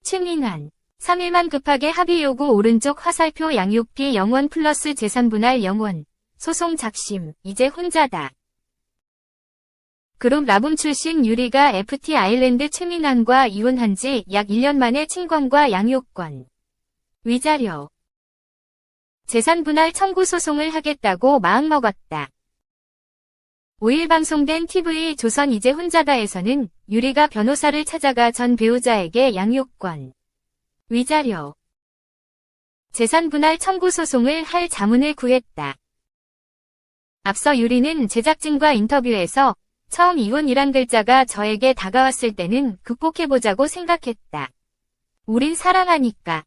최민환. 3일만 급하게 합의 요구 오른쪽 화살표 양육비 0원 플러스 재산분할 0원. 소송 작심. 이제 혼자다. 그룹 라붐 출신 유리가 FT 아일랜드 최민환과 이혼한 지 약 1년 만에 친권과 양육권. 위자료. 재산분할 청구 소송을 하겠다고 마음먹었다. 5일 방송된 TV 조선 이제 혼자다에서는 유리가 변호사를 찾아가 전 배우자에게 양육권, 위자료, 재산분할 청구 소송을 할 자문을 구했다. 앞서 유리는 제작진과 인터뷰에서 처음 이혼이란 글자가 저에게 다가왔을 때는 극복해보자고 생각했다. 우린 사랑하니까.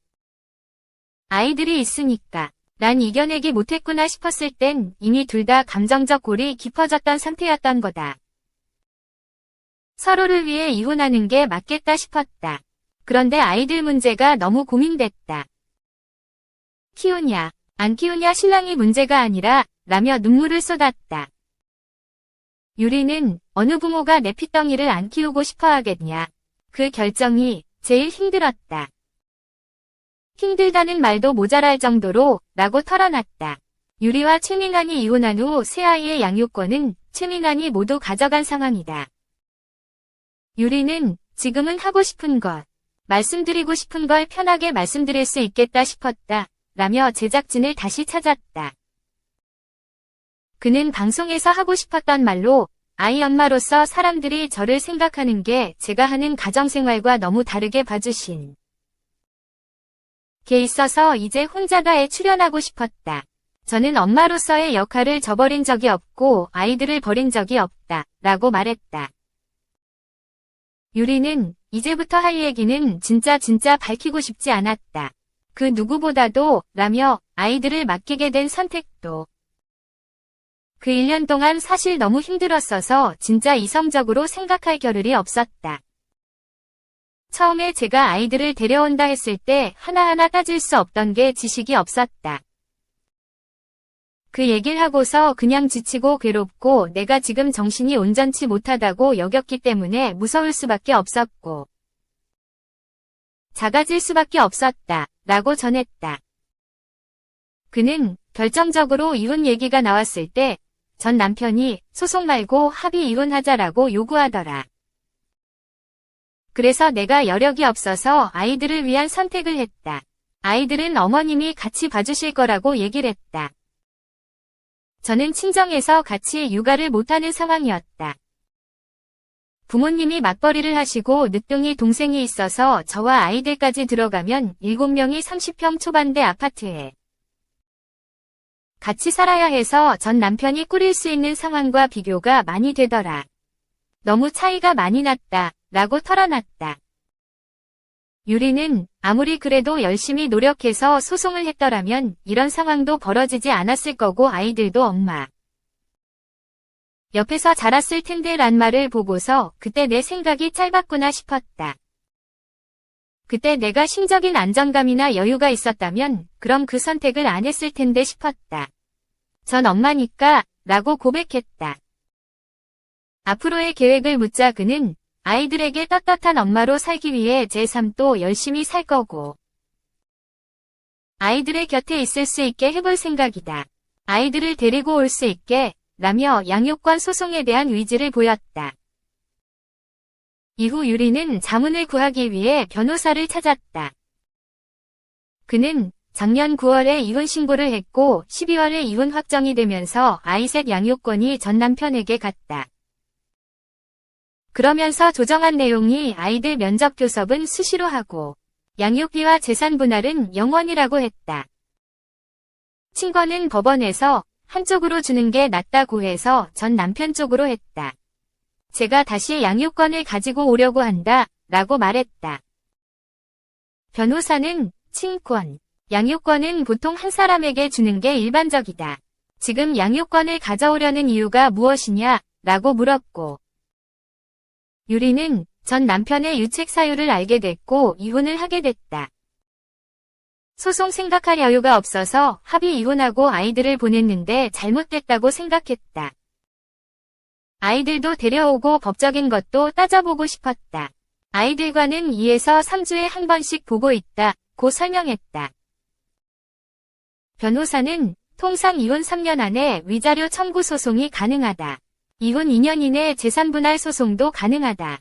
아이들이 있으니까. 난 이겨내기 못했구나 싶었을 땐 이미 둘 다 감정적 골이 깊어졌던 상태였던 거다. 서로를 위해 이혼하는 게 맞겠다 싶었다. 그런데 아이들 문제가 너무 고민됐다. 키우냐, 안 키우냐 신랑이 문제가 아니라 라며 눈물을 쏟았다. 유리는 어느 부모가 내 핏덩이를 안 키우고 싶어 하겠냐. 그 결정이 제일 힘들었다. 힘들다는 말도 모자랄 정도로 라고 털어놨다. 유리와 최민환이 이혼한 후 새아이의 양육권은 최민환이 모두 가져간 상황이다. 유리는 지금은 하고 싶은 것, 말씀드리고 싶은 걸 편하게 말씀드릴 수 있겠다 싶었다. 라며 제작진을 다시 찾았다. 그는 방송에서 하고 싶었던 말로 아이 엄마로서 사람들이 저를 생각하는 게 제가 하는 가정생활과 너무 다르게 봐주신 게 있어서 이제 혼자다에 출연하고 싶었다. 저는 엄마로서의 역할을 저버린 적이 없고 아이들을 버린 적이 없다. 라고 말했다. 유리는 이제부터 할 얘기는 진짜 밝히고 싶지 않았다. 그 누구보다도 라며 아이들을 맡기게 된 선택도. 그 1년 동안 사실 너무 힘들었어서 진짜 이성적으로 생각할 겨를이 없었다. 처음에 제가 아이들을 데려온다 했을 때 하나하나 따질 수 없던 게 지식이 없었다. 그 얘기를 하고서 그냥 지치고 괴롭고 내가 지금 정신이 온전치 못하다고 여겼기 때문에 무서울 수밖에 없었고 작아질 수밖에 없었다. 라고 전했다. 그는 결정적으로 이혼 얘기가 나왔을 때 전 남편이 소송 말고 합의 이혼하자라고 요구하더라. 그래서 내가 여력이 없어서 아이들을 위한 선택을 했다. 아이들은 어머님이 같이 봐주실 거라고 얘기를 했다. 저는 친정에서 같이 육아를 못하는 상황이었다. 부모님이 맞벌이를 하시고 늦둥이 동생이 있어서 저와 아이들까지 들어가면 7명이 30평 초반대 아파트에 같이 살아야 해서 전 남편이 꾸릴 수 있는 상황과 비교가 많이 되더라. 너무 차이가 많이 났다. 라고 털어놨다. 유리는 아무리 그래도 열심히 노력해서 소송을 했더라면 이런 상황도 벌어지지 않았을 거고 아이들도 엄마 옆에서 자랐을 텐데 란 말을 보고서 그때 내 생각이 짧았구나 싶었다. 그때 내가 심적인 안정감이나 여유가 있었다면 그럼 그 선택을 안 했을 텐데 싶었다. 전 엄마니까 라고 고백했다. 앞으로의 계획을 묻자 그는 아이들에게 떳떳한 엄마로 살기 위해 제 삶도 열심히 살 거고 아이들의 곁에 있을 수 있게 해볼 생각이다. 아이들을 데리고 올 수 있게 라며 양육권 소송에 대한 의지를 보였다. 이후 유리는 자문을 구하기 위해 변호사를 찾았다. 그는 작년 9월에 이혼 신고를 했고 12월에 이혼 확정이 되면서 아이셋 양육권이 전 남편에게 갔다. 그러면서 조정한 내용이 아이들 면접 교섭은 수시로 하고 양육비와 재산 분할은 0원이라고 했다. 친권은 법원에서 한쪽으로 주는 게 낫다고 해서 전 남편 쪽으로 했다. 제가 다시 양육권을 가지고 오려고 한다. 라고 말했다. 변호사는 친권, 양육권은 보통 한 사람에게 주는 게 일반적이다. 지금 양육권을 가져오려는 이유가 무엇이냐? 라고 물었고 유리는 전 남편의 유책 사유를 알게 됐고 이혼을 하게 됐다. 소송 생각할 여유가 없어서 합의 이혼하고 아이들을 보냈는데 잘못됐다고 생각했다. 아이들도 데려오고 법적인 것도 따져보고 싶었다. 아이들과는 2에서 3주에 한 번씩 보고 있다. 고 설명했다. 변호사는 통상 이혼 3년 안에 위자료 청구 소송이 가능하다. 이혼 2년 이내 재산분할 소송도 가능하다.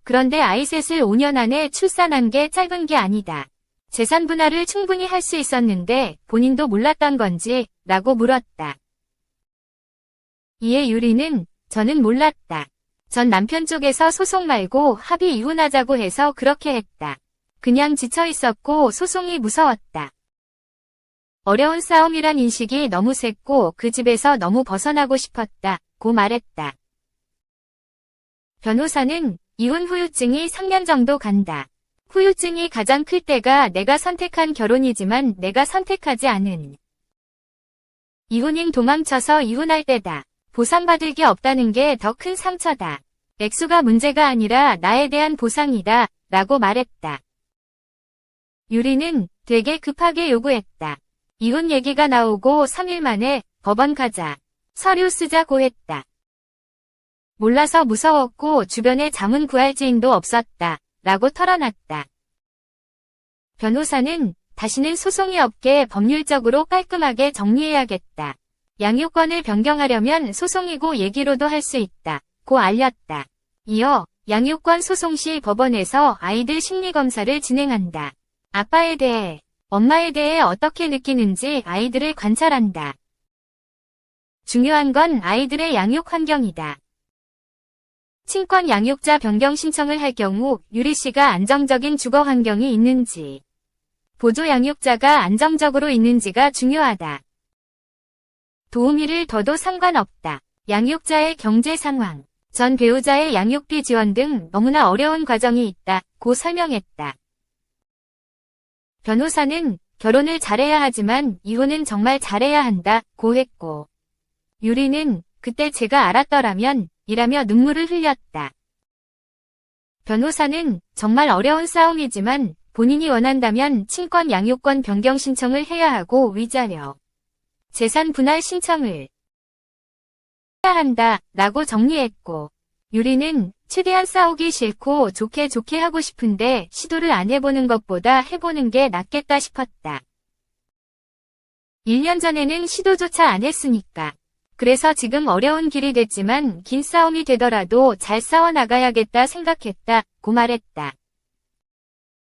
그런데 아이 셋을 5년 안에 출산한 게 짧은 게 아니다. 재산분할을 충분히 할 수 있었는데 본인도 몰랐던 건지? 라고 물었다. 이에 유리는 저는 몰랐다. 전 남편 쪽에서 소송 말고 합의 이혼하자고 해서 그렇게 했다. 그냥 지쳐 있었고 소송이 무서웠다. 어려운 싸움이란 인식이 너무 셌고 그 집에서 너무 벗어나고 싶었다. 고 말했다. 변호사는 이혼 후유증이 3년 정도 간다. 후유증이 가장 클 때가 내가 선택한 결혼이지만 내가 선택하지 않은 이혼인 도망쳐서 이혼할 때다. 보상받을 게 없다는 게 더 큰 상처다. 액수가 문제가 아니라 나에 대한 보상이다. 라고 말했다. 유리는 되게 급하게 요구했다. 이혼 얘기가 나오고 3일 만에 법원 가자. 서류 쓰자고 했다. 몰라서 무서웠고 주변에 자문 구할 지인도 없었다. 라고 털어놨다. 변호사는 다시는 소송이 없게 법률적으로 깔끔하게 정리해야겠다. 양육권을 변경하려면 소송이고 얘기로도 할 수 있다. 고 알렸다. 이어 양육권 소송 시 법원에서 아이들 심리검사를 진행한다. 아빠에 대해, 엄마에 대해 어떻게 느끼는지 아이들을 관찰한다. 중요한 건 아이들의 양육 환경이다. 친권 양육자 변경 신청을 할 경우 유리 씨가 안정적인 주거 환경이 있는지, 보조 양육자가 안정적으로 있는지가 중요하다. 도우미를 둬도 상관없다. 양육자의 경제 상황, 전 배우자의 양육비 지원 등 너무나 어려운 과정이 있다. 고 설명했다. 변호사는 결혼을 잘해야 하지만 이혼은 정말 잘해야 한다. 고 했고, 유리는 그때 제가 알았더라면 이라며 눈물을 흘렸다. 변호사는 정말 어려운 싸움이지만 본인이 원한다면 친권 양육권 변경 신청을 해야 하고 위자료, 재산 분할 신청을 해야 한다. 라고 정리했고, 유리는 최대한 싸우기 싫고 좋게 하고 싶은데 시도를 안 해보는 것보다 해보는 게 낫겠다 싶었다. 1년 전에는 시도조차 안 했으니까. 그래서 지금 어려운 길이 됐지만 긴 싸움이 되더라도 잘 싸워나가야겠다 생각했다. 고 말했다.